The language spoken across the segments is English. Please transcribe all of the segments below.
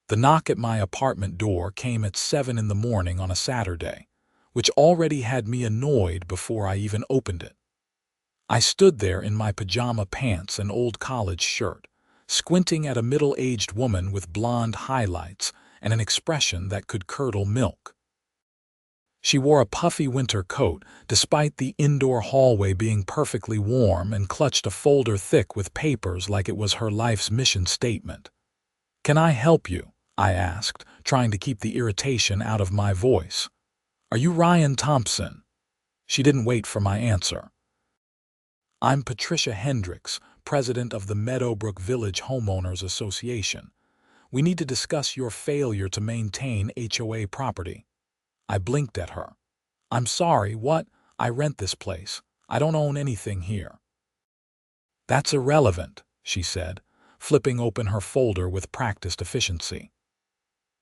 The knock at my apartment door came at 7 in the morning on a Saturday, which already had me annoyed before I even opened it. I stood there in my pajama pants and old college shirt, squinting at a middle-aged woman with blonde highlights and an expression that could curdle milk. She wore a puffy winter coat, despite the indoor hallway being perfectly warm, and clutched a folder thick with papers like it was her life's mission statement. "Can I help you?" I asked, trying to keep the irritation out of my voice. "Are you Ryan Thompson?" She didn't wait for my answer. "I'm Patricia Hendricks, president of the Meadowbrook Village Homeowners Association. We need to discuss your failure to maintain HOA property." I blinked at her. "I'm sorry, what? I rent this place. I don't own anything here." "That's irrelevant," she said, flipping open her folder with practiced efficiency.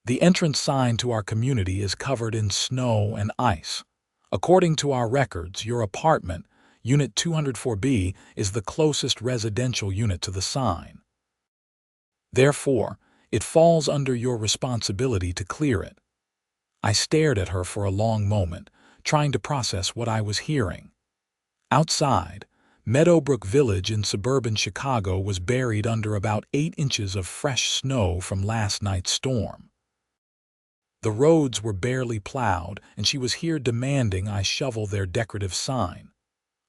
"The entrance sign to our community is covered in snow and ice. According to our records, your apartment, Unit 204B, is the closest residential unit to the sign. Therefore, it falls under your responsibility to clear it." I stared at her for a long moment, trying to process what I was hearing. Outside, Meadowbrook Village in suburban Chicago was buried under about 8 inches of fresh snow from last night's storm. The roads were barely plowed, and she was here demanding I shovel their decorative sign.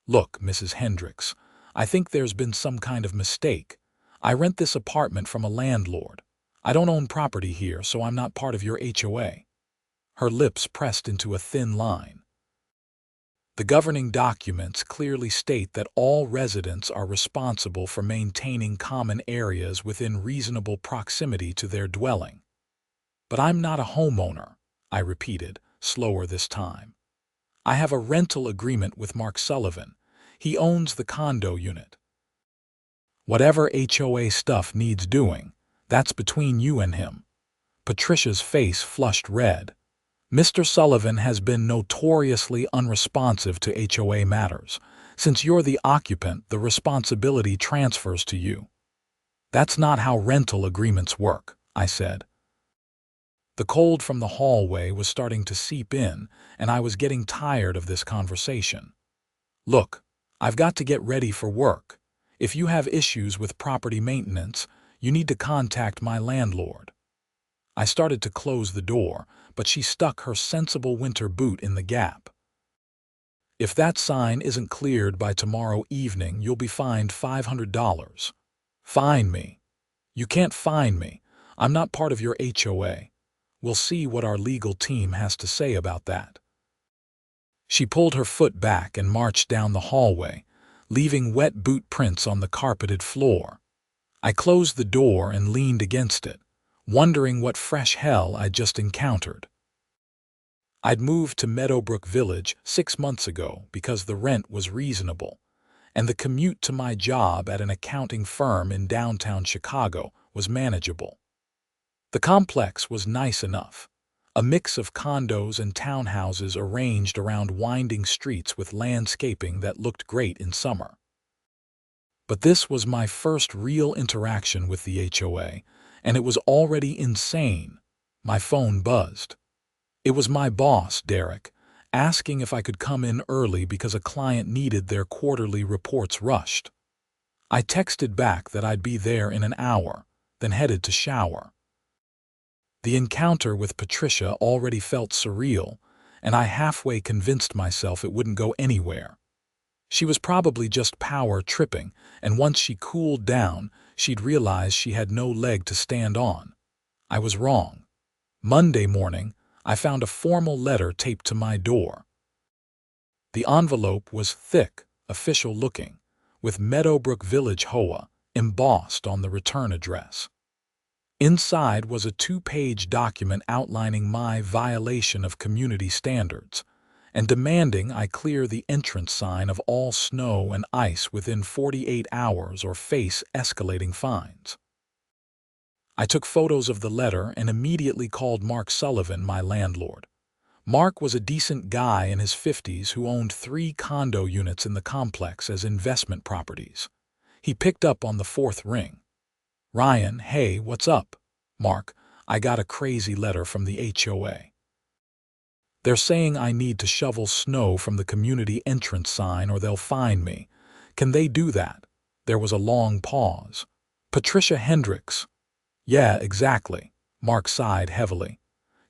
"Look, Mrs. Hendricks, I think there's been some kind of mistake. I rent this apartment from a landlord. I don't own property here, so I'm not part of your HOA." Her lips pressed into a thin line. "The governing documents clearly state that all residents are responsible for maintaining common areas within reasonable proximity to their dwelling." "But I'm not a homeowner," I repeated, slower this time. "I have a rental agreement with Mark Sullivan. He owns the condo unit. Whatever HOA stuff needs doing, that's between you and him." Patricia's face flushed red. "Mr. Sullivan has been notoriously unresponsive to HOA matters. Since you're the occupant, the responsibility transfers to you." "That's not how rental agreements work," I said. The cold from the hallway was starting to seep in, and I was getting tired of this conversation. "Look, I've got to get ready for work. If you have issues with property maintenance, you need to contact my landlord." I started to close the door, but she stuck her sensible winter boot in the gap. "If that sign isn't cleared by tomorrow evening, you'll be fined $500. "Fine me? You can't fine me. I'm not part of your HOA. We'll see what our legal team has to say about that." She pulled her foot back and marched down the hallway, leaving wet boot prints on the carpeted floor. I closed the door and leaned against it, wondering what fresh hell I'd just encountered. I'd moved to Meadowbrook Village 6 months ago because the rent was reasonable, and the commute to my job at an accounting firm in downtown Chicago was manageable. The complex was nice enough, a mix of condos and townhouses arranged around winding streets with landscaping that looked great in summer. But this was my first real interaction with the HOA, and it was already insane. My phone buzzed. It was my boss, Derek, asking if I could come in early because a client needed their quarterly reports rushed. I texted back that I'd be there in an hour, then headed to shower. The encounter with Patricia already felt surreal, and I halfway convinced myself it wouldn't go anywhere. She was probably just power tripping, and once she cooled down, she'd realize she had no leg to stand on. I was wrong. Monday morning, I found a formal letter taped to my door. The envelope was thick, official-looking, with Meadowbrook Village HOA embossed on the return address. Inside was a 2-page document outlining my violation of community standards and demanding I clear the entrance sign of all snow and ice within 48 hours or face escalating fines. I took photos of the letter and immediately called Mark Sullivan, my landlord. Mark was a decent guy in his 50s who owned 3 condo units in the complex as investment properties. He picked up on the 4th ring. "Ryan, hey, what's up?" "Mark, I got a crazy letter from the HOA. They're saying I need to shovel snow from the community entrance sign or they'll fine me. Can they do that? There was a long pause. Patricia Hendricks. Yeah, exactly. Mark sighed heavily.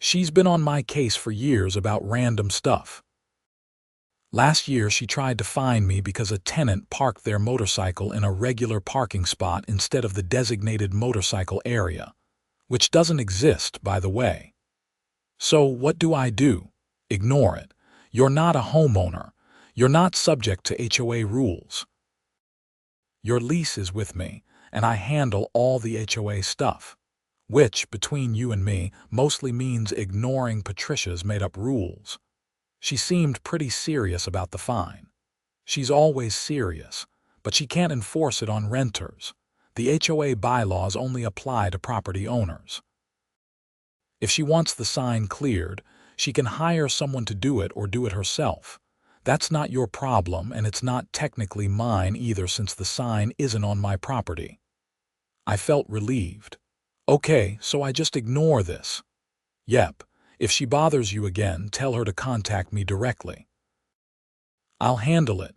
She's been on my case for years about random stuff. Last year she tried to fine me because a tenant parked their motorcycle in a regular parking spot instead of the designated motorcycle area, which doesn't exist, by the way. So what do I do? Ignore it. You're not a homeowner. You're not subject to HOA rules. Your lease is with me, and I handle all the HOA stuff, which, between you and me, mostly means ignoring Patricia's made-up rules. She seemed pretty serious about the fine. She's always serious, but she can't enforce it on renters. The HOA bylaws only apply to property owners. If she wants the sign cleared, she can hire someone to do it or do it herself. That's not your problem, and it's not technically mine either since the sign isn't on my property. I felt relieved. Okay, so I just ignore this. Yep, if she bothers you again, tell her to contact me directly. I'll handle it.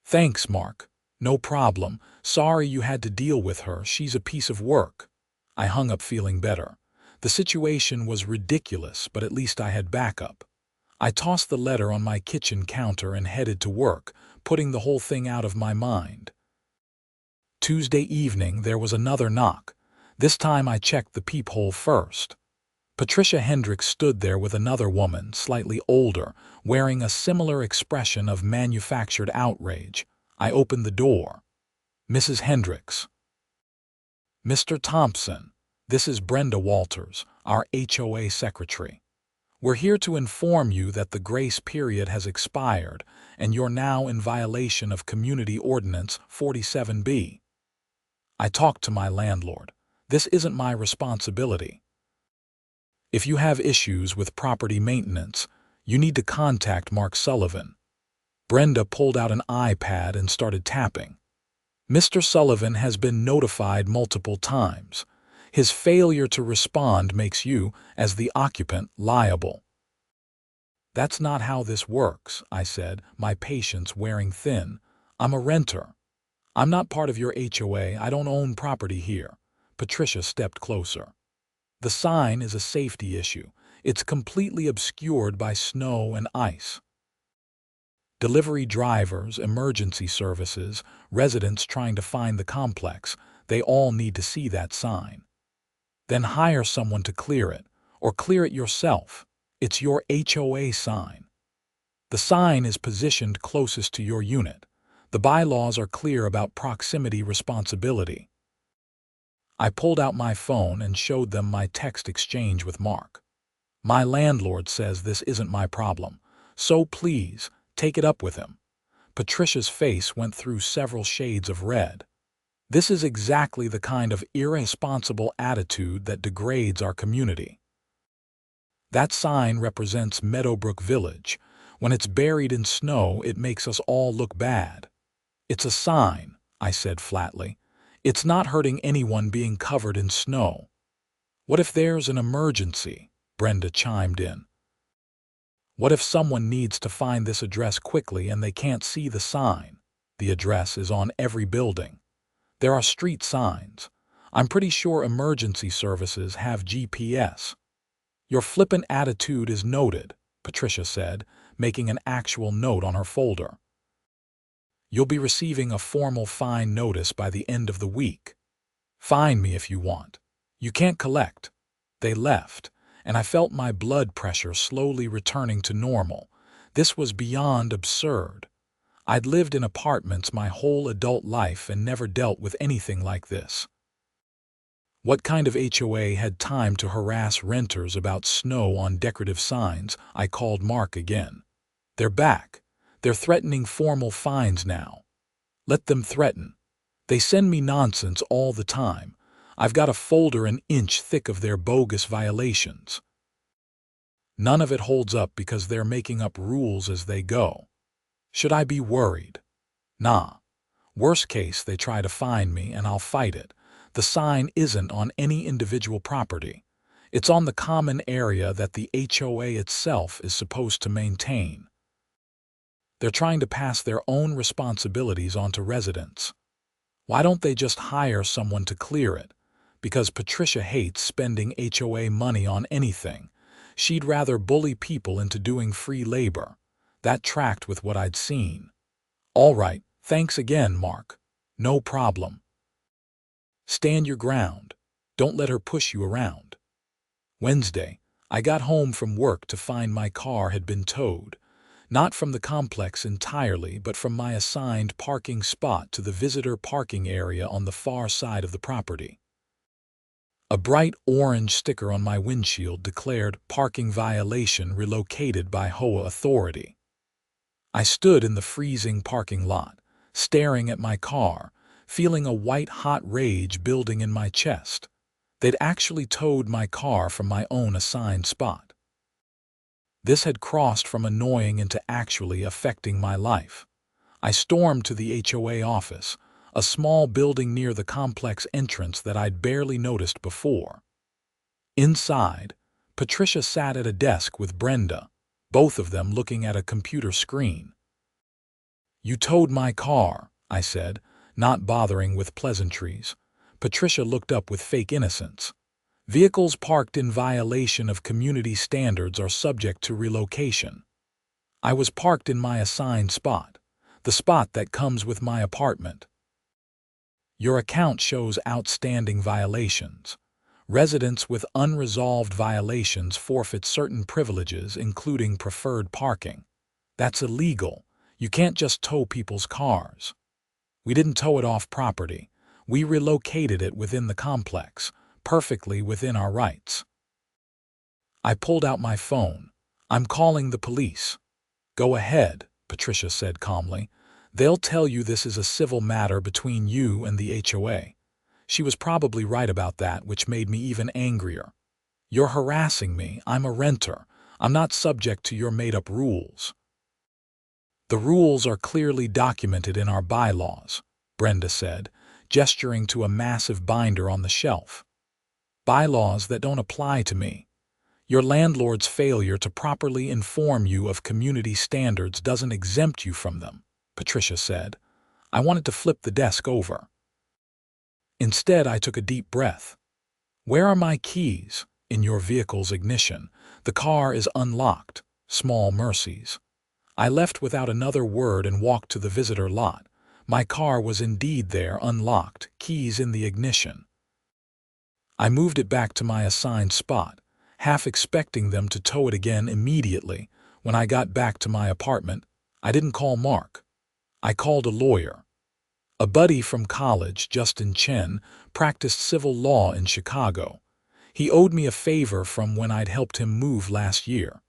Thanks, Mark. No problem. Sorry you had to deal with her. She's a piece of work. I hung up feeling better. The situation was ridiculous, but at least I had backup. I tossed the letter on my kitchen counter and headed to work, putting the whole thing out of my mind. Tuesday evening there was another knock. This time I checked the peephole first. Patricia Hendricks stood there with another woman, slightly older, wearing a similar expression of manufactured outrage. I opened the door. Mrs. Hendricks. Mr. Thompson, this is Brenda Walters, our HOA secretary. We're here to inform you that the grace period has expired and you're now in violation of Community Ordinance 47B. I talked to my landlord. This isn't my responsibility. If you have issues with property maintenance, you need to contact Mark Sullivan. Brenda pulled out an iPad and started tapping. Mr. Sullivan has been notified multiple times. His failure to respond makes you, as the occupant, liable. That's not how this works, I said, my patience wearing thin. I'm a renter. I'm not part of your HOA. I don't own property here. Patricia stepped closer. The sign is a safety issue. It's completely obscured by snow and ice. Delivery drivers, emergency services, residents trying to find the complex, they all need to see that sign. Then hire someone to clear it, or clear it yourself. It's your HOA sign. The sign is positioned closest to your unit. The bylaws are clear about proximity responsibility. I pulled out my phone and showed them my text exchange with Mark. My landlord says this isn't my problem, so please, take it up with him. Patricia's face went through several shades of red. This is exactly the kind of irresponsible attitude that degrades our community. That sign represents Meadowbrook Village. When it's buried in snow, it makes us all look bad. It's a sign, I said flatly. It's not hurting anyone being covered in snow. What if there's an emergency? Brenda chimed in. What if someone needs to find this address quickly and they can't see the sign? The address is on every building. There are street signs. I'm pretty sure emergency services have GPS. Your flippant attitude is noted, Patricia said, making an actual note on her folder. You'll be receiving a formal fine notice by the end of the week. Fine me if you want. You can't collect. They left, and I felt my blood pressure slowly returning to normal. This was beyond absurd. I'd lived in apartments my whole adult life and never dealt with anything like this. What kind of HOA had time to harass renters about snow on decorative signs? I called Mark again. They're back. They're threatening formal fines now. Let them threaten. They send me nonsense all the time. I've got a folder an inch thick of their bogus violations. None of it holds up because they're making up rules as they go. Should I be worried? Nah. Worst case, they try to fine me and I'll fight it. The sign isn't on any individual property. It's on the common area that the HOA itself is supposed to maintain. They're trying to pass their own responsibilities onto residents. Why don't they just hire someone to clear it? Because Patricia hates spending HOA money on anything. She'd rather bully people into doing free labor. That tracked with what I'd seen. All right, thanks again, Mark. No problem. Stand your ground. Don't let her push you around. Wednesday, I got home from work to find my car had been towed. Not from the complex entirely, but from my assigned parking spot to the visitor parking area on the far side of the property. A bright orange sticker on my windshield declared parking violation relocated by HOA authority. I stood in the freezing parking lot, staring at my car, feeling a white-hot rage building in my chest. They'd actually towed my car from my own assigned spot. This had crossed from annoying into actually affecting my life. I stormed to the HOA office, a small building near the complex entrance that I'd barely noticed before. Inside, Patricia sat at a desk with Brenda, both of them looking at a computer screen. "You towed my car," I said, not bothering with pleasantries. Patricia looked up with fake innocence. "Vehicles parked in violation of community standards are subject to relocation. I was parked in my assigned spot, the spot that comes with my apartment. Your account shows outstanding violations. Residents with unresolved violations forfeit certain privileges, including preferred parking. That's illegal. You can't just tow people's cars. We didn't tow it off property. We relocated it within the complex, perfectly within our rights." I pulled out my phone. "I'm calling the police." "Go ahead," Patricia said calmly. "They'll tell you this is a civil matter between you and the HOA. She was probably right about that, which made me even angrier. "You're harassing me. I'm a renter. I'm not subject to your made-up rules." "The rules are clearly documented in our bylaws," Brenda said, gesturing to a massive binder on the shelf. "Bylaws that don't apply to me. Your landlord's failure to properly inform you of community standards doesn't exempt you from them," Patricia said. I wanted to flip the desk over. Instead, I took a deep breath. "Where are my keys?" "In your vehicle's ignition. The car is unlocked. Small mercies." I left without another word and walked to the visitor lot. My car was indeed there, unlocked, keys in the ignition. I moved it back to my assigned spot, half expecting them to tow it again immediately. When I got back to my apartment, I didn't call Mark. I called a lawyer. A buddy from college, Justin Chen, practiced civil law in Chicago. He owed me a favor from when I'd helped him move last year.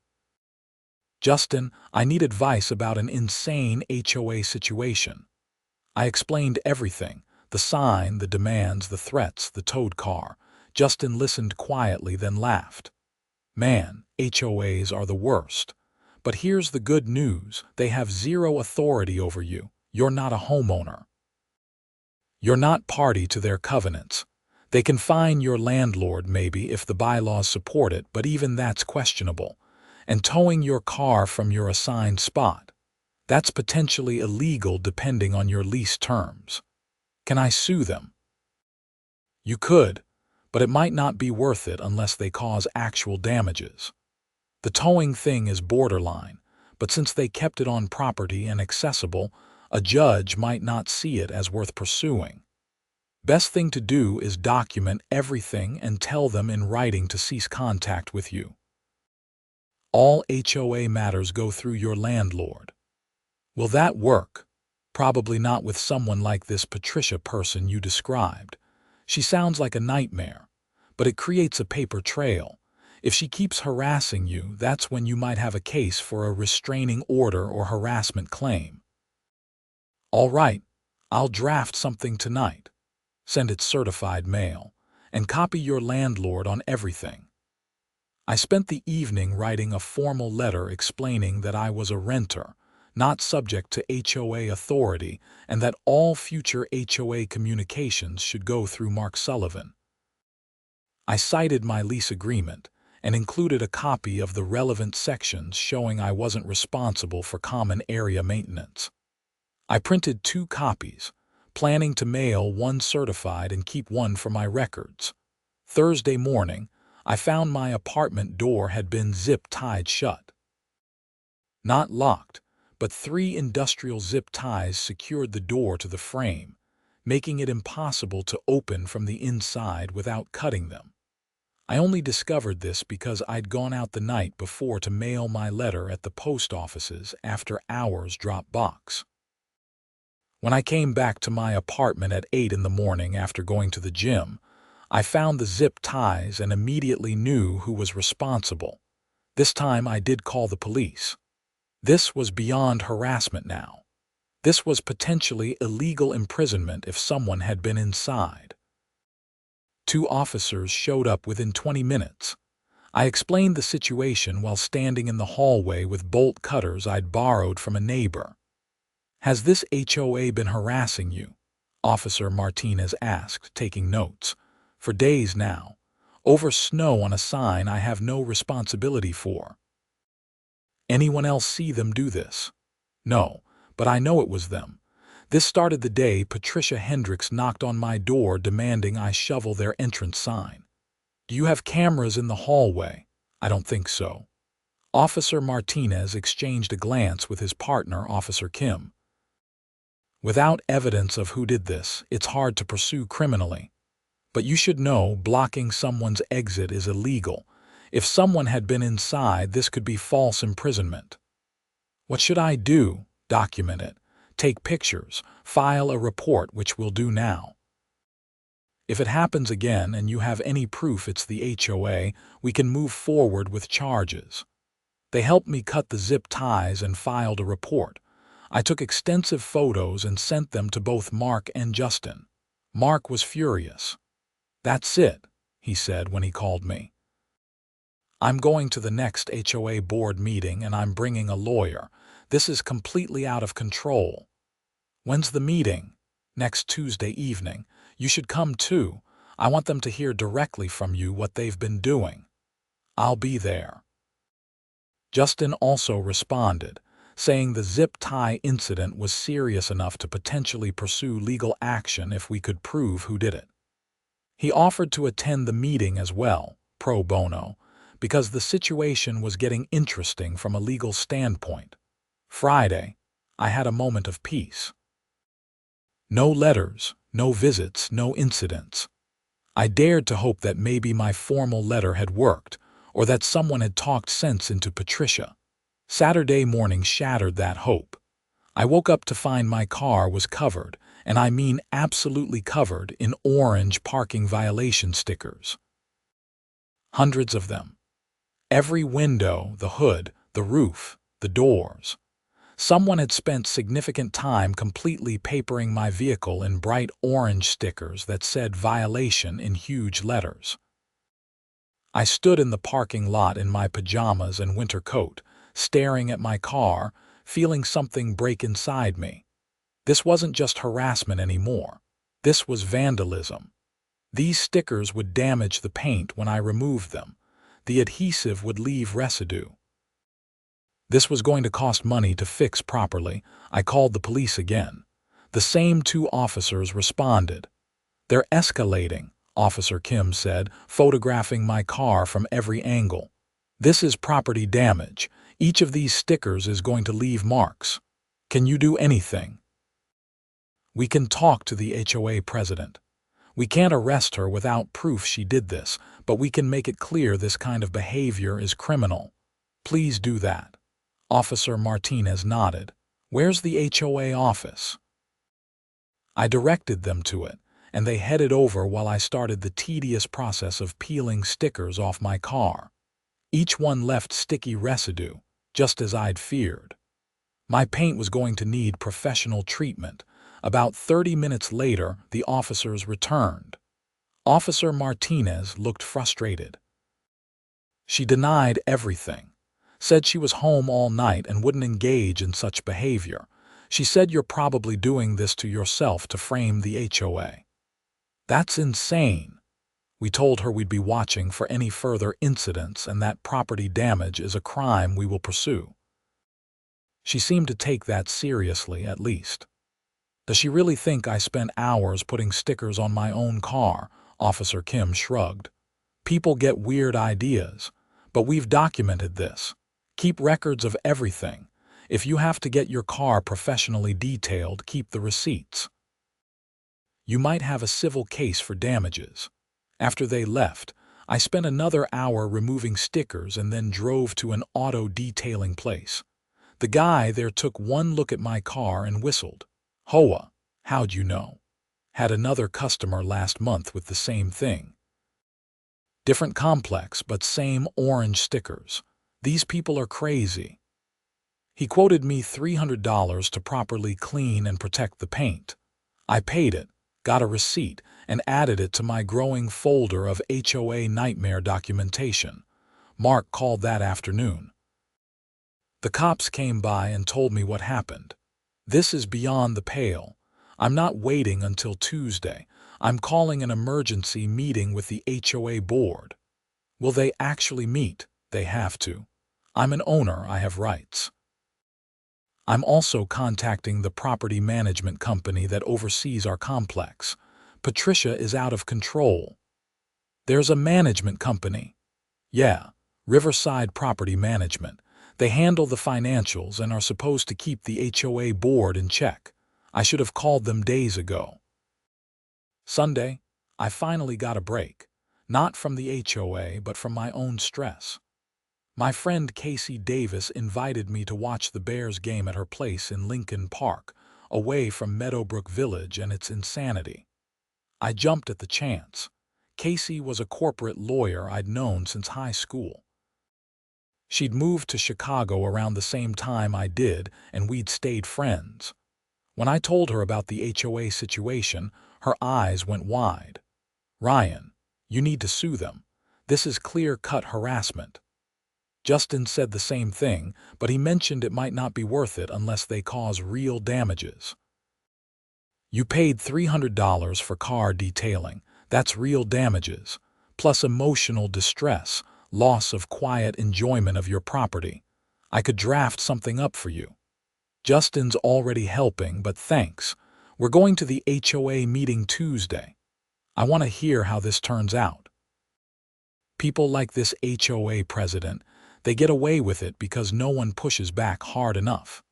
"Justin, I need advice about an insane HOA situation." I explained everything, the sign, the demands, the threats, the towed car. Justin listened quietly, then laughed. "Man, HOAs are the worst. But here's the good news. They have zero authority over you. You're not a homeowner. You're not party to their covenants. They can fine your landlord maybe if the bylaws support it, but even that's questionable. And towing your car from your assigned spot, that's potentially illegal depending on your lease terms. Can I sue them?" "You could, but it might not be worth it unless they cause actual damages. The towing thing is borderline, but since they kept it on property and accessible, a judge might not see it as worth pursuing. Best thing to do is document everything and tell them in writing to cease contact with you. All HOA matters go through your landlord." "Will that work?" "Probably not with someone like this Patricia person you described. She sounds like a nightmare, but it creates a paper trail. If she keeps harassing you, that's when you might have a case for a restraining order or harassment claim." "All right, I'll draft something tonight. Send it certified mail, and copy your landlord on everything." I spent the evening writing a formal letter explaining that I was a renter, not subject to HOA authority, and that all future HOA communications should go through Mark Sullivan. I cited my lease agreement and included a copy of the relevant sections showing I wasn't responsible for common area maintenance. I printed 2 copies, planning to mail one certified and keep one for my records. Thursday morning, I found my apartment door had been zip-tied shut. Not locked, but 3 industrial zip ties secured the door to the frame, making it impossible to open from the inside without cutting them. I only discovered this because I'd gone out the night before to mail my letter at the post office's after hours drop box. When I came back to my apartment at 8 in the morning after going to the gym, I found the zip ties and immediately knew who was responsible. This time I did call the police. This was beyond harassment now. This was potentially illegal imprisonment if someone had been inside. 2 officers showed up within 20 minutes. I explained the situation while standing in the hallway with bolt cutters I'd borrowed from a neighbor. "Has this HOA been harassing you?" Officer Martinez asked, taking notes. "For days now. Over snow on a sign I have no responsibility for." "Anyone else see them do this?" "No, but I know it was them. This started the day Patricia Hendricks knocked on my door demanding I shovel their entrance sign." "Do you have cameras in the hallway?" "I don't think so." Officer Martinez exchanged a glance with his partner, Officer Kim. "Without evidence of who did this, it's hard to pursue criminally. But you should know blocking someone's exit is illegal. If someone had been inside, this could be false imprisonment." "What should I do?" "Document it. Take pictures. File a report, which we'll do now. If it happens again and you have any proof it's the HOA, we can move forward with charges." They helped me cut the zip ties and filed a report. I took extensive photos and sent them to both Mark and Justin. Mark was furious. "That's it," he said when he called me. "I'm going to the next HOA board meeting and I'm bringing a lawyer. This is completely out of control." "When's the meeting?" "Next Tuesday evening. You should come too. I want them to hear directly from you what they've been doing." "I'll be there." Justin also responded, saying the zip tie incident was serious enough to potentially pursue legal action if we could prove who did it. He offered to attend the meeting as well, pro bono, because the situation was getting interesting from a legal standpoint. Friday, I had a moment of peace. No letters, no visits, no incidents. I dared to hope that maybe my formal letter had worked, or that someone had talked sense into Patricia. Saturday morning shattered that hope. I woke up to find my car was covered, and I mean absolutely covered, in orange parking violation stickers. Hundreds of them. Every window, the hood, the roof, the doors. Someone had spent significant time completely papering my vehicle in bright orange stickers that said violation in huge letters. I stood in the parking lot in my pajamas and winter coat, staring at my car, feeling something break inside me. This wasn't just harassment anymore. This was vandalism. These stickers would damage the paint when I removed them. The adhesive would leave residue. This was going to cost money to fix properly. I called the police again. The same 2 officers responded. "They're escalating," Officer Kim said, photographing my car from every angle. "This is property damage. Each of these stickers is going to leave marks. Can you do anything?" "We can talk to the HOA president. We can't arrest her without proof she did this, but we can make it clear this kind of behavior is criminal. Please do that." Officer Martinez nodded. "Where's the HOA office?" I directed them to it, and they headed over while I started the tedious process of peeling stickers off my car. Each one left sticky residue, just as I'd feared. My paint was going to need professional treatment. About 30 minutes later, the officers returned. Officer Martinez looked frustrated. She denied everything. Said she was home all night and wouldn't engage in such behavior. She said, "You're probably doing this to yourself to frame the HOA." "That's insane." We told her we'd be watching for any further incidents and that property damage is a crime we will pursue. She seemed to take that seriously, at least. Does she really think I spent hours putting stickers on my own car? Officer Kim shrugged. People get weird ideas, but we've documented this. Keep records of everything. If you have to get your car professionally detailed, keep the receipts. You might have a civil case for damages. After they left, I spent another hour removing stickers and then drove to an auto detailing place. The guy there took one look at my car and whistled. HOA, how'd you know? Had another customer last month with the same thing. Different complex, but same orange stickers. These people are crazy. He quoted me $300 to properly clean and protect the paint. I paid it, got a receipt, and added it to my growing folder of HOA nightmare documentation. Mark called that afternoon. The cops came by and told me what happened. This is beyond the pale. I'm not waiting until Tuesday. I'm calling an emergency meeting with the HOA board. Will they actually meet? They have to. I'm an owner, I have rights. I'm also contacting the property management company that oversees our complex. Patricia is out of control. There's a management company. Yeah, Riverside Property Management. They handle the financials and are supposed to keep the HOA board in check. I should have called them days ago. Sunday, I finally got a break. Not from the HOA, but from my own stress. My friend Casey Davis invited me to watch the Bears game at her place in Lincoln Park, away from Meadowbrook Village and its insanity. I jumped at the chance. Casey was a corporate lawyer I'd known since high school. She'd moved to Chicago around the same time I did, and we'd stayed friends. When I told her about the HOA situation, her eyes went wide. Ryan, you need to sue them. This is clear-cut harassment. Justin said the same thing, but he mentioned it might not be worth it unless they cause real damages. You paid $300 for car detailing. That's real damages, plus emotional distress, loss of quiet enjoyment of your property. I could draft something up for you. Justin's already helping, but thanks. We're going to the HOA meeting Tuesday. I want to hear how this turns out. People like this HOA president, they get away with it because no one pushes back hard enough.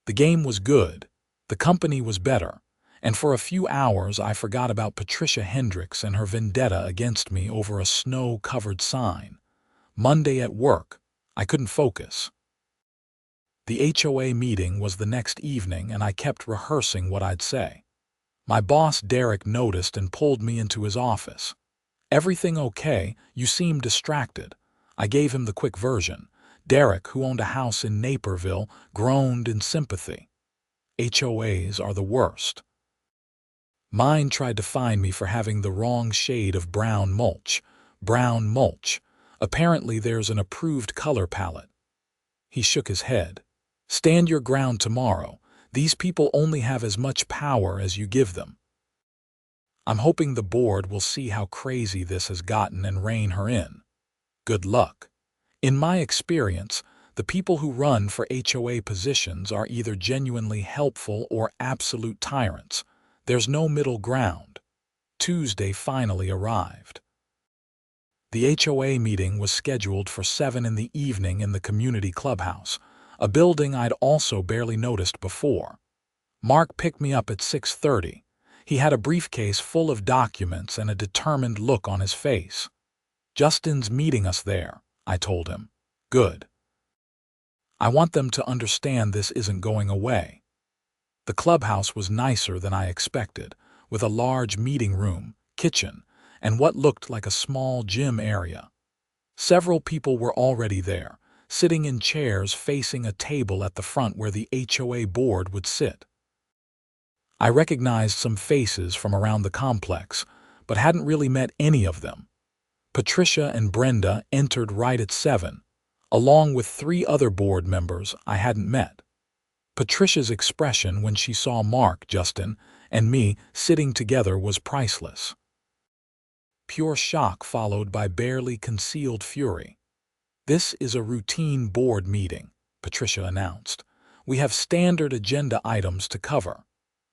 The game was good, the company was better, and for a few hours I forgot about Patricia Hendricks and her vendetta against me over a snow-covered sign. Monday at work, I couldn't focus. The HOA meeting was the next evening and I kept rehearsing what I'd say. My boss Derek noticed and pulled me into his office. Everything okay? You seem distracted. I gave him the quick version. Derek, who owned a house in Naperville, groaned in sympathy. HOAs are the worst. Mine tried to find me for having the wrong shade of brown mulch. Brown mulch. Apparently there's an approved color palette. He shook his head. Stand your ground tomorrow. These people only have as much power as you give them. I'm hoping the board will see how crazy this has gotten and rein her in. Good luck. In my experience, the people who run for HOA positions are either genuinely helpful or absolute tyrants. There's no middle ground. Tuesday finally arrived. The HOA meeting was scheduled for 7 in the evening in the community clubhouse, a building I'd also barely noticed before. Mark picked me up at 6:30. He had a briefcase full of documents and a determined look on his face. Justin's meeting us there, I told him. Good. I want them to understand this isn't going away. The clubhouse was nicer than I expected, with a large meeting room, kitchen, and what looked like a small gym area. Several people were already there, sitting in chairs facing a table at the front where the HOA board would sit. I recognized some faces from around the complex, but hadn't really met any of them. Patricia and Brenda entered right at 7, along with 3 other board members I hadn't met. Patricia's expression when she saw Mark, Justin, and me sitting together was priceless. pure shock followed by barely concealed fury. "This is a routine board meeting," Patricia announced. "We have standard agenda items to cover."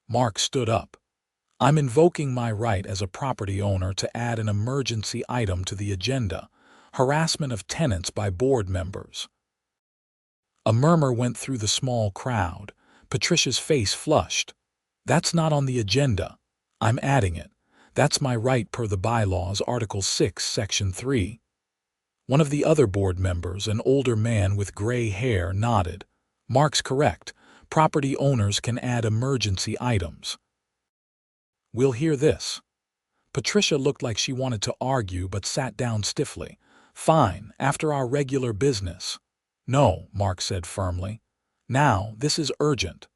Mark stood up. "I'm invoking my right as a property owner to add an emergency item to the agenda: harassment of tenants by board members." A murmur went through the small crowd. Patricia's face flushed. "That's not on the agenda. I'm adding it. That's my right per the bylaws, Article 6, Section 3. One of the other board members, an older man with gray hair, nodded. "Mark's correct. Property owners can add emergency items." "We'll hear this." Patricia looked like she wanted to argue but sat down stiffly. "Fine, after our regular business." "No," Mark said firmly. "Now, this is urgent."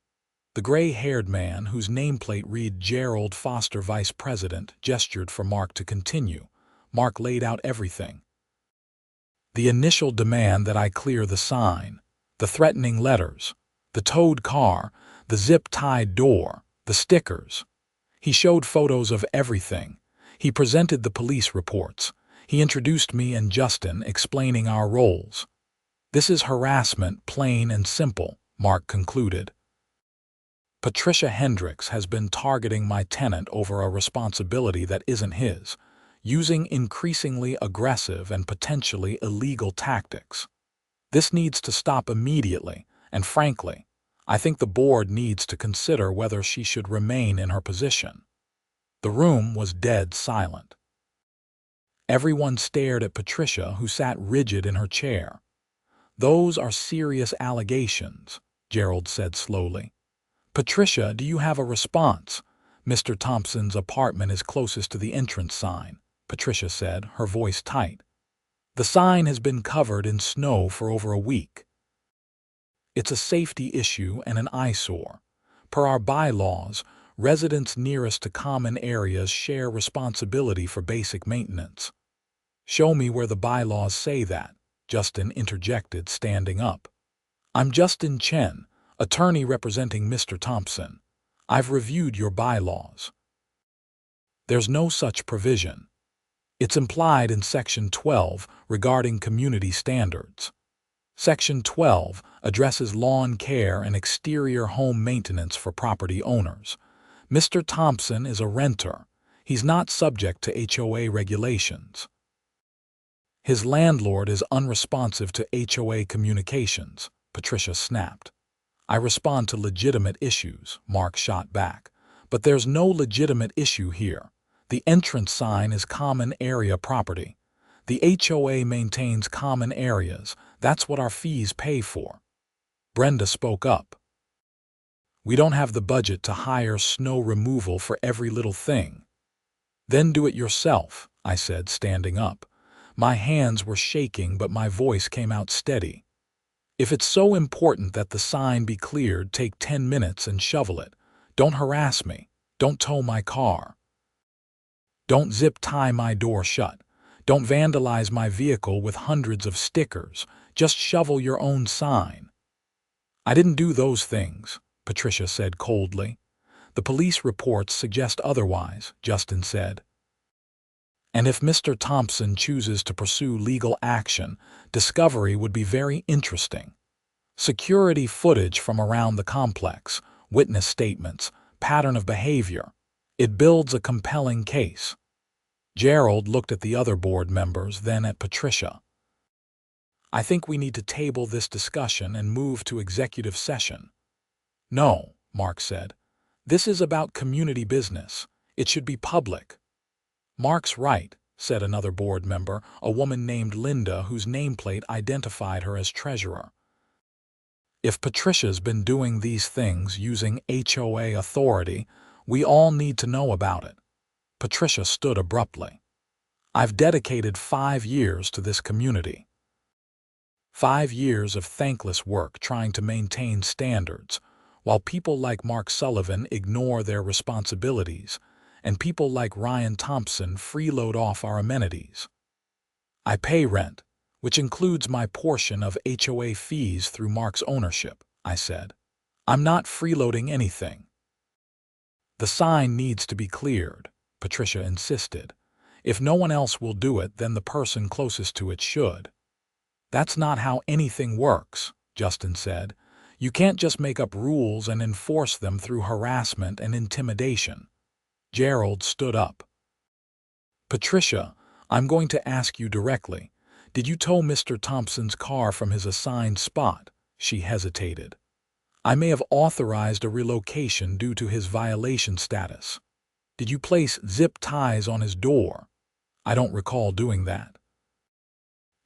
The gray-haired man, whose nameplate read Gerald Foster, Vice President, gestured for Mark to continue. Mark laid out everything. The initial demand that I clear the sign, the threatening letters, the towed car, the zip-tied door, the stickers. He showed photos of everything. He presented the police reports. He introduced me and Justin, explaining our roles. "This is harassment, plain and simple," Mark concluded. "Patricia Hendricks has been targeting my tenant over a responsibility that isn't his, using increasingly aggressive and potentially illegal tactics. This needs to stop immediately, and frankly, I think the board needs to consider whether she should remain in her position." The room was dead silent. Everyone stared at Patricia, who sat rigid in her chair. "Those are serious allegations," Gerald said slowly. "Patricia, do you have a response?" "Mr. Thompson's apartment is closest to the entrance sign," Patricia said, her voice tight. "The sign has been covered in snow for over a week. It's a safety issue and an eyesore. Per our bylaws, residents nearest to common areas share responsibility for basic maintenance." "Show me where the bylaws say that," Justin interjected, standing up. "I'm Justin Chen, attorney representing Mr. Thompson. I've reviewed your bylaws. There's no such provision. It's implied in Section 12 regarding community standards. Section 12 addresses lawn care and exterior home maintenance for property owners. Mr. Thompson is a renter. He's not subject to HOA regulations. His landlord is unresponsive to HOA communications," Patricia snapped. "I respond to legitimate issues," Mark shot back. "But there's no legitimate issue here. The entrance sign is common area property. The HOA maintains common areas. That's what our fees pay for." Brenda spoke up. "We don't have the budget to hire snow removal for every little thing." "Then do it yourself," I said, standing up. My hands were shaking, but my voice came out steady. "If it's so important that the sign be cleared, take 10 minutes and shovel it. Don't harass me. Don't tow my car. Don't zip-tie my door shut. Don't vandalize my vehicle with hundreds of stickers. Just shovel your own sign." "I didn't do those things," Patricia said coldly. "The police reports suggest otherwise," Justin said. "And if Mr. Thompson chooses to pursue legal action, discovery would be very interesting. Security footage from around the complex, witness statements, pattern of behavior. It builds a compelling case." Gerald looked at the other board members, then at Patricia. "I think we need to table this discussion and move to executive session." "No," Mark said. "This is about community business. It should be public." "Mark's right," said another board member, a woman named Linda, whose nameplate identified her as treasurer. "If Patricia's been doing these things using HOA authority, we all need to know about it." Patricia stood abruptly. "I've dedicated 5 years to this community. 5 years of thankless work trying to maintain standards, while people like Mark Sullivan ignore their responsibilities, and people like Ryan Thompson freeload off our amenities. I pay rent, which includes my portion of HOA fees through Mark's ownership," I said. "I'm not freeloading anything." "The sign needs to be cleared," Patricia insisted. If no one else will do it, then the person closest to it should. That's not how anything works, Justin said. You can't just make up rules and enforce them through harassment and intimidation. Gerald stood up. Patricia, I'm going to ask you directly. Did you tow Mr. Thompson's car from his assigned spot? She hesitated. I may have authorized a relocation due to his violation status. Did you place zip ties on his door? I don't recall doing that.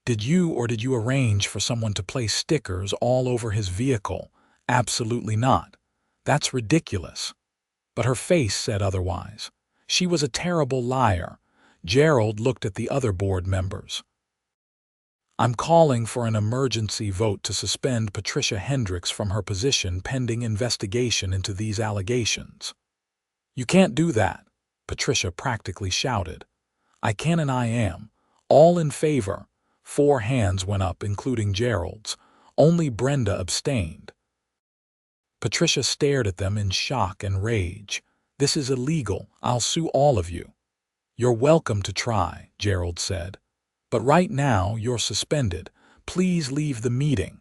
Did you arrange for someone to place stickers all over his vehicle? Absolutely not. That's ridiculous. But her face said otherwise. She was a terrible liar. Gerald looked at the other board members. I'm calling for an emergency vote to suspend Patricia Hendricks from her position pending investigation into these allegations. You can't do that, Patricia practically shouted. I can and I am. All in favor. 4 hands went up, including Gerald's. Only Brenda abstained. Patricia stared at them in shock and rage. This is illegal. I'll sue all of you. You're welcome to try, Gerald said. But right now, you're suspended. Please leave the meeting.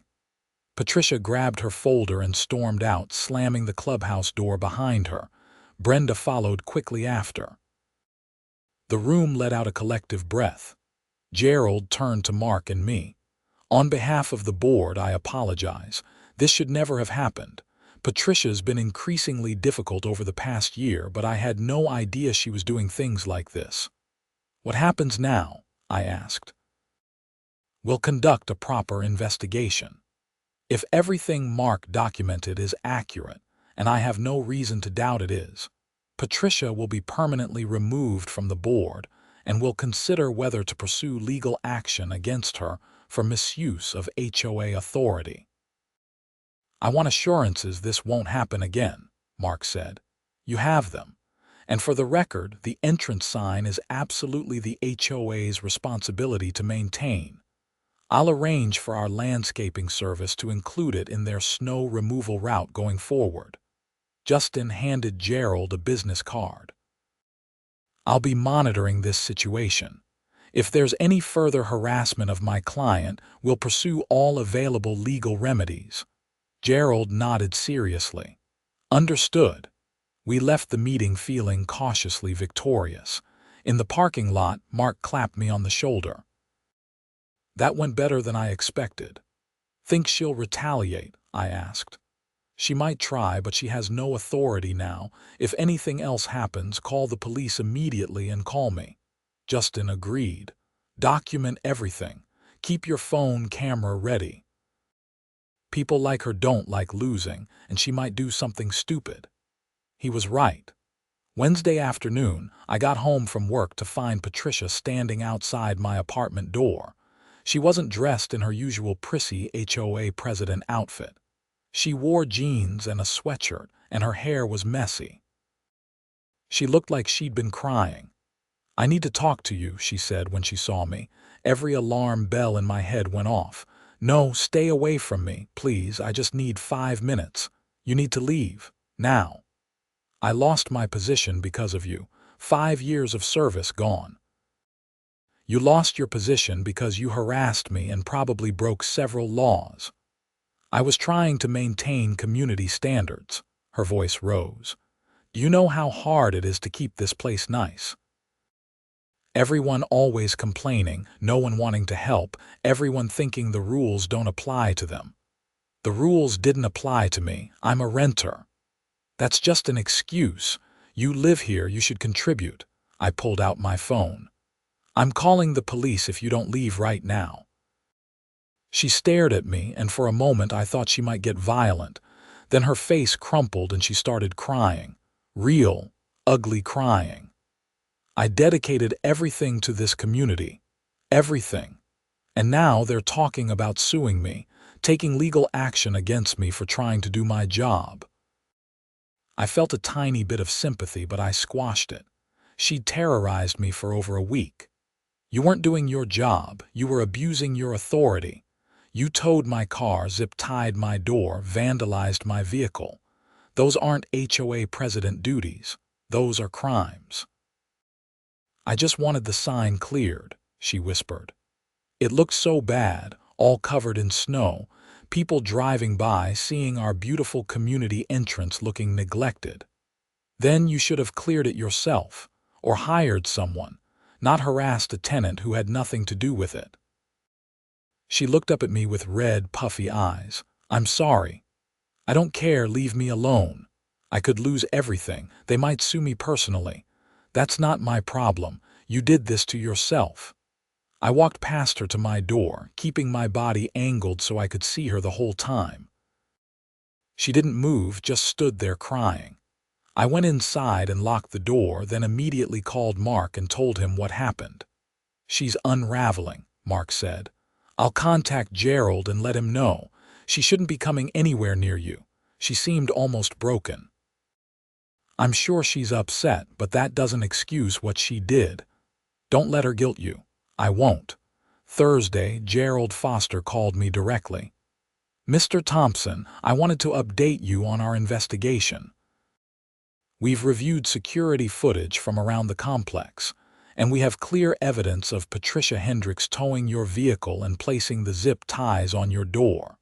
Patricia grabbed her folder and stormed out, slamming the clubhouse door behind her. Brenda followed quickly after. The room let out a collective breath. Gerald turned to Mark and me. On behalf of the board, I apologize. This should never have happened. Patricia's been increasingly difficult over the past year, but I had no idea she was doing things like this. What happens now? I asked. We'll conduct a proper investigation. If everything Mark documented is accurate, and I have no reason to doubt it is, Patricia will be permanently removed from the board and will consider whether to pursue legal action against her for misuse of HOA authority. I want assurances this won't happen again, Mark said. You have them. And for the record, the entrance sign is absolutely the HOA's responsibility to maintain. I'll arrange for our landscaping service to include it in their snow removal route going forward. Justin handed Gerald a business card. I'll be monitoring this situation. If there's any further harassment of my client, we'll pursue all available legal remedies. Gerald nodded seriously. Understood. We left the meeting feeling cautiously victorious. In the parking lot, Mark clapped me on the shoulder. That went better than I expected. Think she'll retaliate? I asked. She might try, but she has no authority now. If anything else happens, call the police immediately and call me. Justin agreed. Document everything. Keep your phone camera ready. People like her don't like losing, and she might do something stupid. He was right. Wednesday afternoon, I got home from work to find Patricia standing outside my apartment door. She wasn't dressed in her usual prissy HOA president outfit. She wore jeans and a sweatshirt, and her hair was messy. She looked like she'd been crying. I need to talk to you, she said when she saw me. Every alarm bell in my head went off. No, stay away from me, please. I just need 5 minutes. You need to leave. Now. I lost my position because of you. 5 years of service gone. You lost your position because you harassed me and probably broke several laws. I was trying to maintain community standards. Her voice rose. Do you know how hard it is to keep this place nice? Everyone always complaining, no one wanting to help, everyone thinking the rules don't apply to them. The rules didn't apply to me. I'm a renter. That's just an excuse. You live here, you should contribute. I pulled out my phone. I'm calling the police if you don't leave right now. She stared at me, and for a moment I thought she might get violent. Then her face crumpled and she started crying. Real, ugly crying. I dedicated everything to this community. Everything. And now they're talking about suing me, taking legal action against me for trying to do my job. I felt a tiny bit of sympathy, but I squashed it. She'd terrorized me for over a week. You weren't doing your job. You were abusing your authority. You towed my car, zip-tied my door, vandalized my vehicle. Those aren't HOA president duties. Those are crimes. I just wanted the sign cleared, she whispered. It looked so bad, all covered in snow, people driving by seeing our beautiful community entrance looking neglected. Then you should have cleared it yourself, or hired someone, not harassed a tenant who had nothing to do with it. She looked up at me with red, puffy eyes. I'm sorry. I don't care, leave me alone. I could lose everything, they might sue me personally. That's not my problem, you did this to yourself. I walked past her to my door, keeping my body angled so I could see her the whole time. She didn't move, just stood there crying. I went inside and locked the door, then immediately called Mark and told him what happened. She's unraveling, Mark said. I'll contact Gerald and let him know. She shouldn't be coming anywhere near you. She seemed almost broken. I'm sure she's upset, but that doesn't excuse what she did. Don't let her guilt you. I won't. Thursday, Gerald Foster called me directly. Mr. Thompson, I wanted to update you on our investigation. We've reviewed security footage from around the complex, and we have clear evidence of Patricia Hendricks towing your vehicle and placing the zip ties on your door.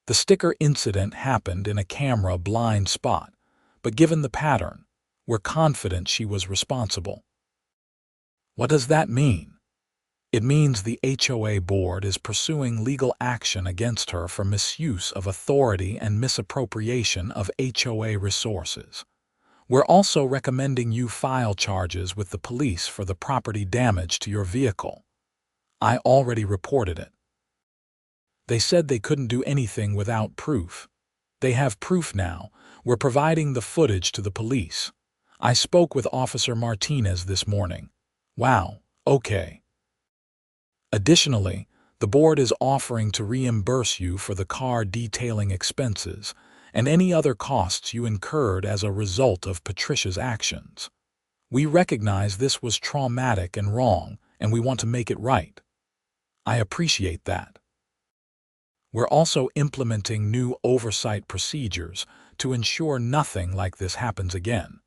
The sticker incident happened in a camera blind spot, but given the pattern, we're confident she was responsible. What does that mean? It means the HOA board is pursuing legal action against her for misuse of authority and misappropriation of HOA resources. We're also recommending you file charges with the police for the property damage to your vehicle. I already reported it. They said they couldn't do anything without proof. They have proof now. We're providing the footage to the police. I spoke with Officer Martinez this morning. Wow, okay. Additionally, the board is offering to reimburse you for the car detailing expenses and any other costs you incurred as a result of Patricia's actions. We recognize this was traumatic and wrong, and we want to make it right. I appreciate that. We're also implementing new oversight procedures to ensure nothing like this happens again.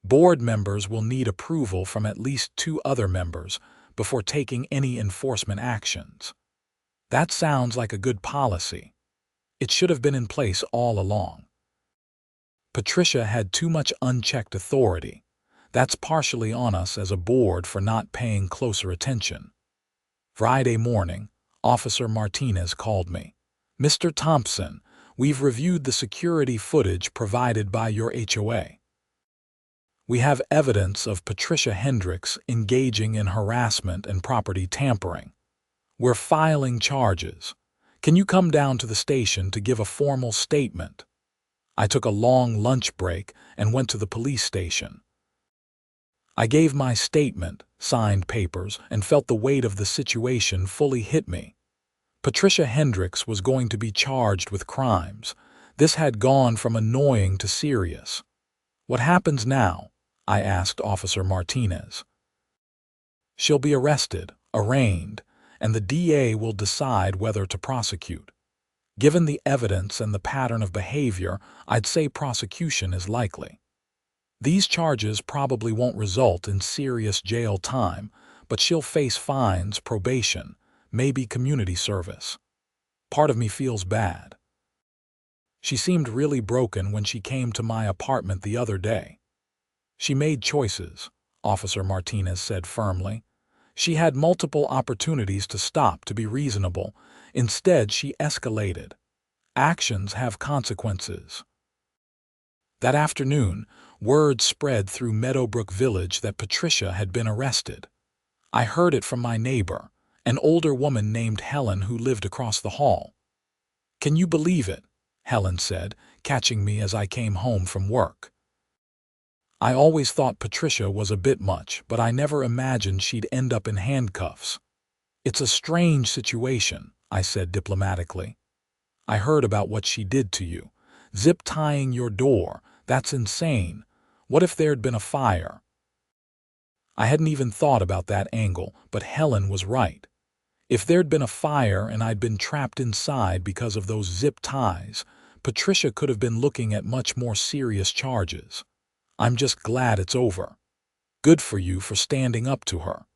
Board members will need approval from at least 2 other members before taking any enforcement actions. That sounds like a good policy. It should have been in place all along. Patricia had too much unchecked authority. That's partially on us as a board for not paying closer attention. Friday morning, Officer Martinez called me. Mr. Thompson, we've reviewed the security footage provided by your HOA. We have evidence of Patricia Hendricks engaging in harassment and property tampering. We're filing charges. Can you come down to the station to give a formal statement? I took a long lunch break and went to the police station. I gave my statement, signed papers, and felt the weight of the situation fully hit me. Patricia Hendricks was going to be charged with crimes. This had gone from annoying to serious. What happens now? I asked Officer Martinez. She'll be arrested, arraigned, and the DA will decide whether to prosecute. Given the evidence and the pattern of behavior, I'd say prosecution is likely. These charges probably won't result in serious jail time, but she'll face fines, probation, maybe community service. Part of me feels bad. She seemed really broken when she came to my apartment the other day. She made choices, Officer Martinez said firmly. She had multiple opportunities to stop, to be reasonable. Instead, she escalated. Actions have consequences. That afternoon, word spread through Meadowbrook Village that Patricia had been arrested. I heard it from my neighbor, an older woman named Helen who lived across the hall. Can you believe it? Helen said, catching me as I came home from work. I always thought Patricia was a bit much, but I never imagined she'd end up in handcuffs. It's a strange situation, I said diplomatically. I heard about what she did to you. Zip-tying your door, that's insane. What if there'd been a fire? I hadn't even thought about that angle, but Helen was right. If there'd been a fire and I'd been trapped inside because of those zip ties, Patricia could have been looking at much more serious charges. I'm just glad it's over. Good for you for standing up to her.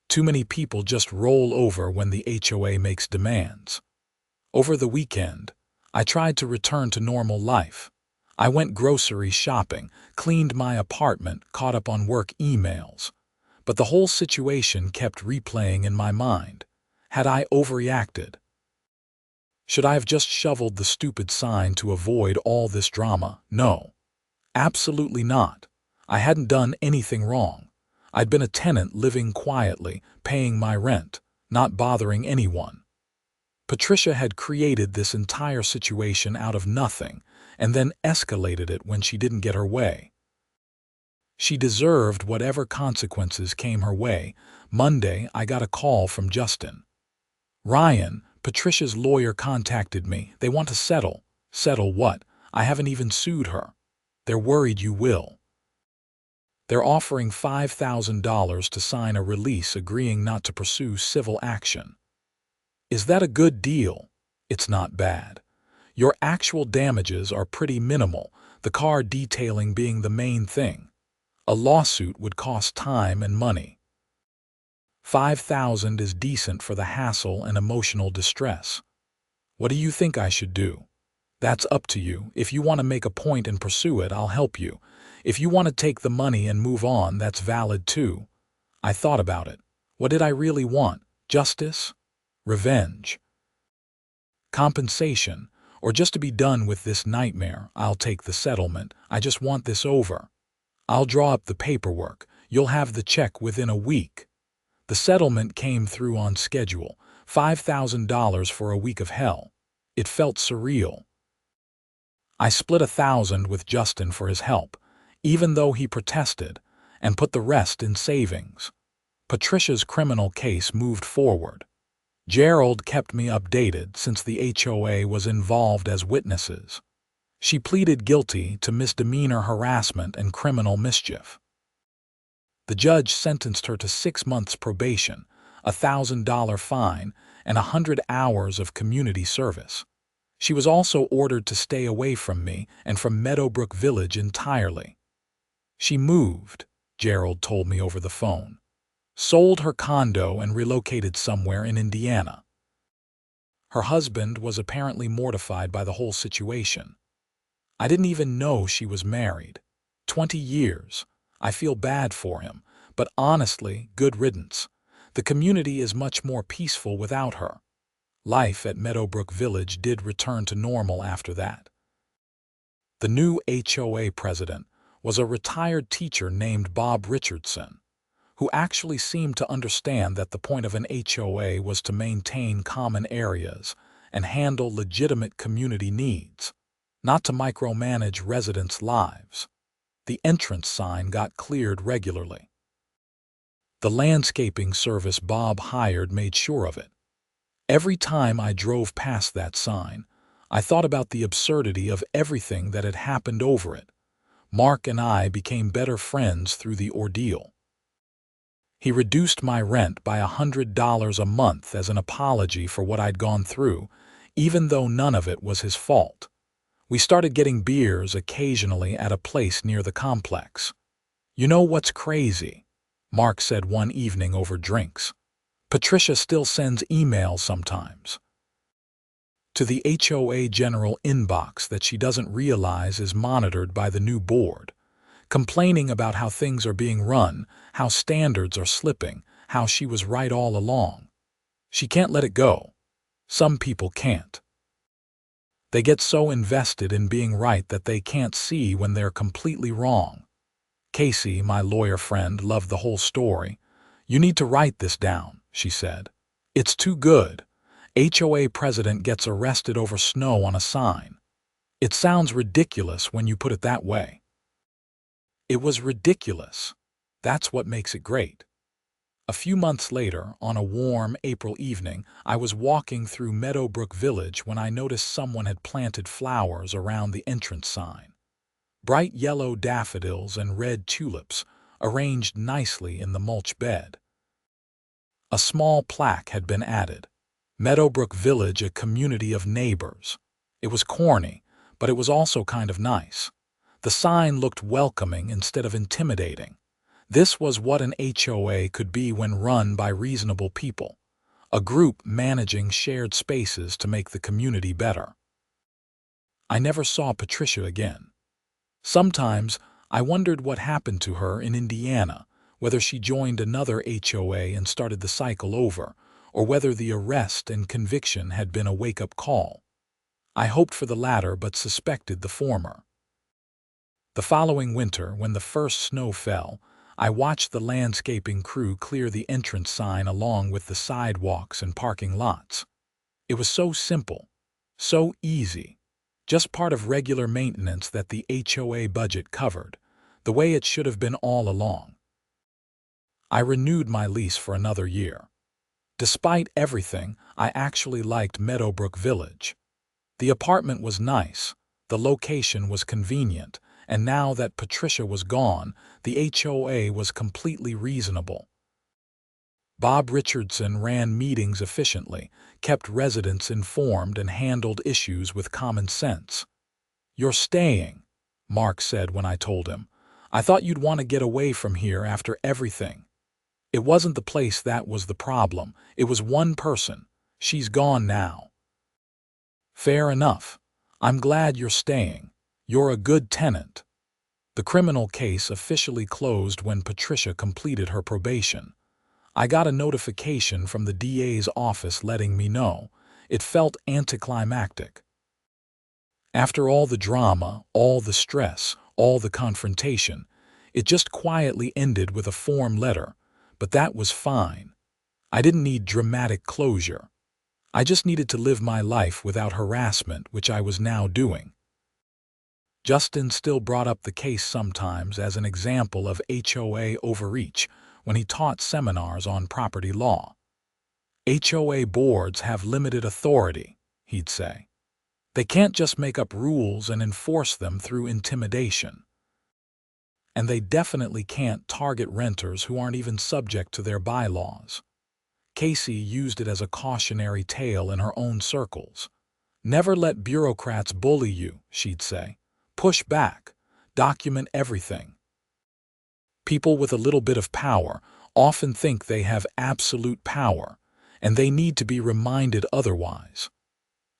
Too many people just roll over when the HOA makes demands. Over the weekend, I tried to return to normal life. I went grocery shopping, cleaned my apartment, caught up on work emails. But the whole situation kept replaying in my mind. Had I overreacted? Should I have just shoveled the stupid sign to avoid all this drama? No. Absolutely not. I hadn't done anything wrong. I'd been a tenant living quietly, paying my rent, not bothering anyone. Patricia had created this entire situation out of nothing and then escalated it when she didn't get her way. She deserved whatever consequences came her way. Monday, I got a call from Justin. Ryan, Patricia's lawyer, contacted me. They want to settle. Settle what? I haven't even sued her. They're worried you will. They're offering $5,000 to sign a release agreeing not to pursue civil action. Is that a good deal? It's not bad. Your actual damages are pretty minimal, the car detailing being the main thing. A lawsuit would cost time and money. $5,000 is decent for the hassle and emotional distress. What do you think I should do? That's up to you. If you want to make a point and pursue it, I'll help you. If you want to take the money and move on, that's valid too. I thought about it. What did I really want? Justice? Revenge? Compensation? Or just to be done with this nightmare? I'll take the settlement. I just want this over. I'll draw up the paperwork. You'll have the check within a week. The settlement came through on schedule. $5,000 for a week of hell. It felt surreal. I split $1,000 with Justin for his help, even though he protested, and put the rest in savings. Patricia's criminal case moved forward. Gerald kept me updated since the HOA was involved as witnesses. She pleaded guilty to misdemeanor harassment and criminal mischief. The judge sentenced her to 6 months probation, a $1,000 fine, and 100 hours of community service. She was also ordered to stay away from me and from Meadowbrook Village entirely. She moved, Gerald told me over the phone. Sold her condo and relocated somewhere in Indiana. Her husband was apparently mortified by the whole situation. I didn't even know she was married. 20 years. I feel bad for him, but honestly, good riddance. The community is much more peaceful without her. Life at Meadowbrook Village did return to normal after that. The new HOA president was a retired teacher named Bob Richardson, who actually seemed to understand that the point of an HOA was to maintain common areas and handle legitimate community needs, not to micromanage residents' lives. The entrance sign got cleared regularly. The landscaping service Bob hired made sure of it. Every time I drove past that sign, I thought about the absurdity of everything that had happened over it. Mark and I became better friends through the ordeal. He reduced my rent by $100 a month as an apology for what I'd gone through, even though none of it was his fault. We started getting beers occasionally at a place near the complex. You know what's crazy? Mark said one evening over drinks. Patricia still sends emails sometimes to the HOA general inbox that she doesn't realize is monitored by the new board, complaining about how things are being run, how standards are slipping, how she was right all along. She can't let it go. Some people can't. They get so invested in being right that they can't see when they're completely wrong. Casey, my lawyer friend, loved the whole story. You need to write this down, she said. It's too good. HOA president gets arrested over snow on a sign. It sounds ridiculous when you put it that way. It was ridiculous. That's what makes it great. A few months later, on a warm April evening, I was walking through Meadowbrook Village when I noticed someone had planted flowers around the entrance sign. Bright yellow daffodils and red tulips, arranged nicely in the mulch bed. A small plaque had been added. Meadowbrook Village, a community of neighbors. It was corny, but it was also kind of nice. The sign looked welcoming instead of intimidating. This was what an HOA could be when run by reasonable people, a group managing shared spaces to make the community better. I never saw Patricia again. Sometimes I wondered what happened to her in Indiana, whether she joined another HOA and started the cycle over, or whether the arrest and conviction had been a wake-up call. I hoped for the latter but suspected the former. The following winter, when the first snow fell, I watched the landscaping crew clear the entrance sign along with the sidewalks and parking lots. It was so simple, so easy, just part of regular maintenance that the HOA budget covered, the way it should have been all along. I renewed my lease for another year. Despite everything, I actually liked Meadowbrook Village. The apartment was nice, the location was convenient, and now that Patricia was gone, the HOA was completely reasonable. Bob Richardson ran meetings efficiently, kept residents informed, and handled issues with common sense. "You're staying," Mark said when I told him. "I thought you'd want to get away from here after everything." It wasn't the place that was the problem. It was one person. She's gone now. "Fair enough. I'm glad you're staying. You're a good tenant." The criminal case officially closed when Patricia completed her probation. I got a notification from the DA's office letting me know. It felt anticlimactic. After all the drama, all the stress, all the confrontation, it just quietly ended with a form letter, but that was fine. I didn't need dramatic closure. I just needed to live my life without harassment, which I was now doing. Justin still brought up the case sometimes as an example of HOA overreach when he taught seminars on property law. "HOA boards have limited authority," he'd say. "They can't just make up rules and enforce them through intimidation. And they definitely can't target renters who aren't even subject to their bylaws." Casey used it as a cautionary tale in her own circles. "Never let bureaucrats bully you," she'd say. "Push back. Document everything." People with a little bit of power often think they have absolute power, and they need to be reminded otherwise.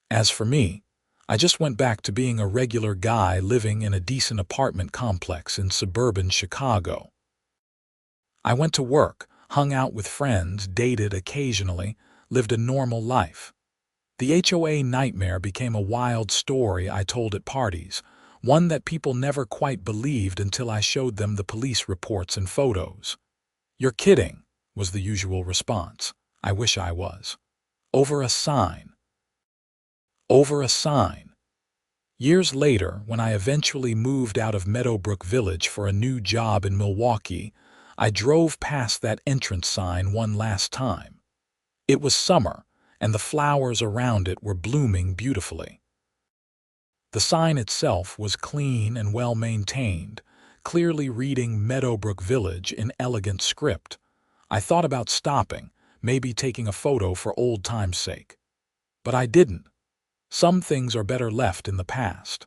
As for me, I just went back to being a regular guy living in a decent apartment complex in suburban Chicago. I went to work, hung out with friends, dated occasionally, lived a normal life. The HOA nightmare became a wild story I told at parties, one that people never quite believed until I showed them the police reports and photos. "You're kidding," was the usual response. I wish I was. Over a sign. Over a sign. Years later, when I eventually moved out of Meadowbrook Village for a new job in Milwaukee, I drove past that entrance sign one last time. It was summer, and the flowers around it were blooming beautifully. The sign itself was clean and well-maintained, clearly reading Meadowbrook Village in elegant script. I thought about stopping, maybe taking a photo for old time's sake. But I didn't. Some things are better left in the past.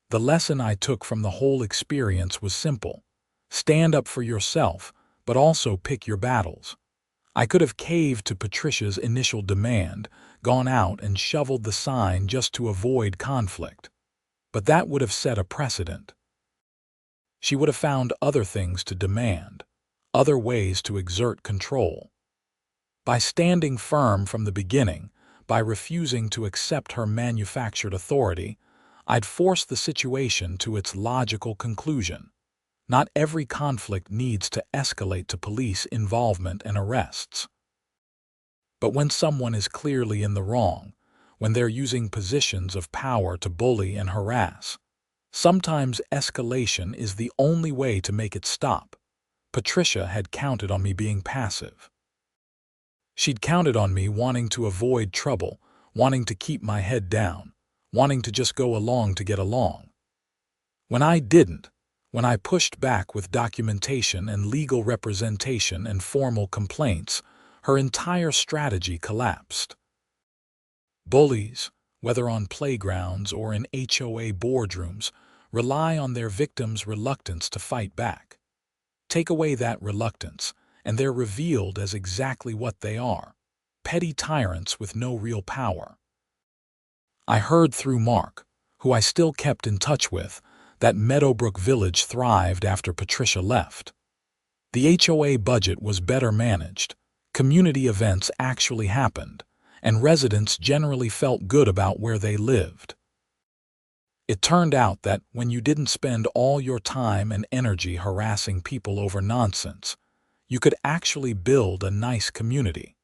The lesson I took from the whole experience was simple. Stand up for yourself, but also pick your battles. I could have caved to Patricia's initial demand, gone out and shoveled the sign just to avoid conflict. But that would have set a precedent. She would have found other things to demand, other ways to exert control. By standing firm from the beginning, by refusing to accept her manufactured authority, I'd forced the situation to its logical conclusion. Not every conflict needs to escalate to police involvement and arrests. But when someone is clearly in the wrong, when they're using positions of power to bully and harass, sometimes escalation is the only way to make it stop. Patricia had counted on me being passive. She'd counted on me wanting to avoid trouble, wanting to keep my head down, wanting to just go along to get along. When I didn't, when I pushed back with documentation and legal representation and formal complaints, her entire strategy collapsed. Bullies, whether on playgrounds or in HOA boardrooms, rely on their victims' reluctance to fight back. Take away that reluctance, and they're revealed as exactly what they are: petty tyrants with no real power. I heard through Mark, who I still kept in touch with, that Meadowbrook Village thrived after Patricia left. The HOA budget was better managed, community events actually happened, and residents generally felt good about where they lived. It turned out that when you didn't spend all your time and energy harassing people over nonsense, you could actually build a nice community.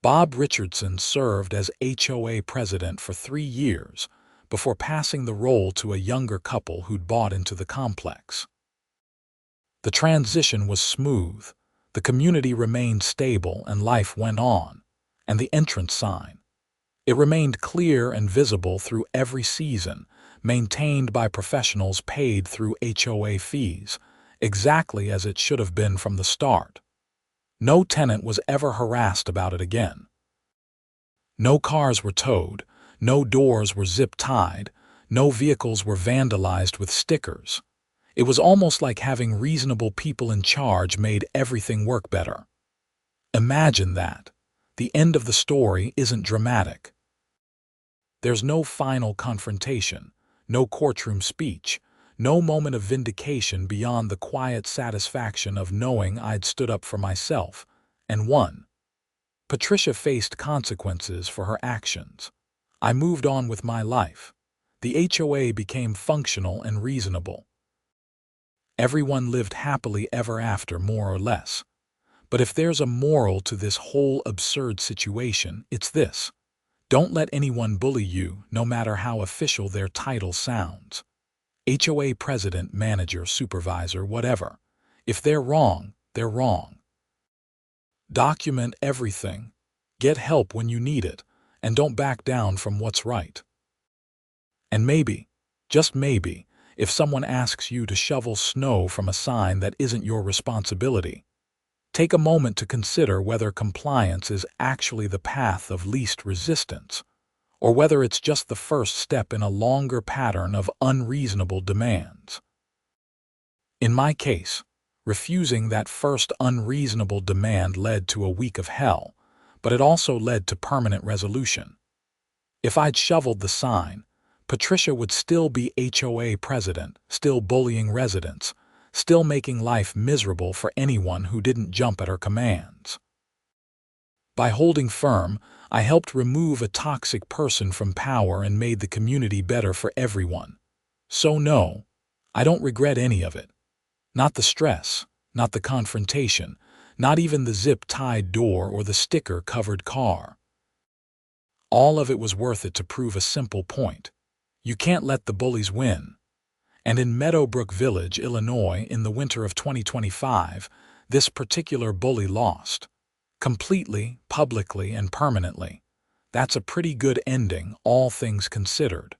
Bob Richardson served as HOA president for 3 years before passing the role to a younger couple who'd bought into the complex. The transition was smooth, the community remained stable, and life went on. And the entrance sign, it remained clear and visible through every season, maintained by professionals paid through HOA fees, exactly as it should have been from the start. No tenant was ever harassed about it again. No cars were towed, no doors were zip-tied, no vehicles were vandalized with stickers. It was almost like having reasonable people in charge made everything work better. Imagine that. The end of the story isn't dramatic. There's no final confrontation, no courtroom speech, no moment of vindication beyond the quiet satisfaction of knowing I'd stood up for myself and won. Patricia faced consequences for her actions. I moved on with my life. The HOA became functional and reasonable. Everyone lived happily ever after, more or less. But if there's a moral to this whole absurd situation, it's this: don't let anyone bully you, no matter how official their title sounds. HOA president, manager, supervisor, whatever. If they're wrong, they're wrong. Document everything. Get help when you need it, and don't back down from what's right. And maybe, just maybe, if someone asks you to shovel snow from a sign that isn't your responsibility, take a moment to consider whether compliance is actually the path of least resistance, or whether it's just the first step in a longer pattern of unreasonable demands. In my case, refusing that first unreasonable demand led to a week of hell, but it also led to permanent resolution. If I'd shoveled the sign, Patricia would still be HOA president, still bullying residents, still making life miserable for anyone who didn't jump at her commands. By holding firm, I helped remove a toxic person from power and made the community better for everyone. So no, I don't regret any of it. Not the stress, not the confrontation, not even the zip-tied door or the sticker-covered car. All of it was worth it to prove a simple point: you can't let the bullies win. And in Meadowbrook Village, Illinois, in the winter of 2025, this particular bully lost. Completely, publicly, and permanently. That's a pretty good ending, all things considered.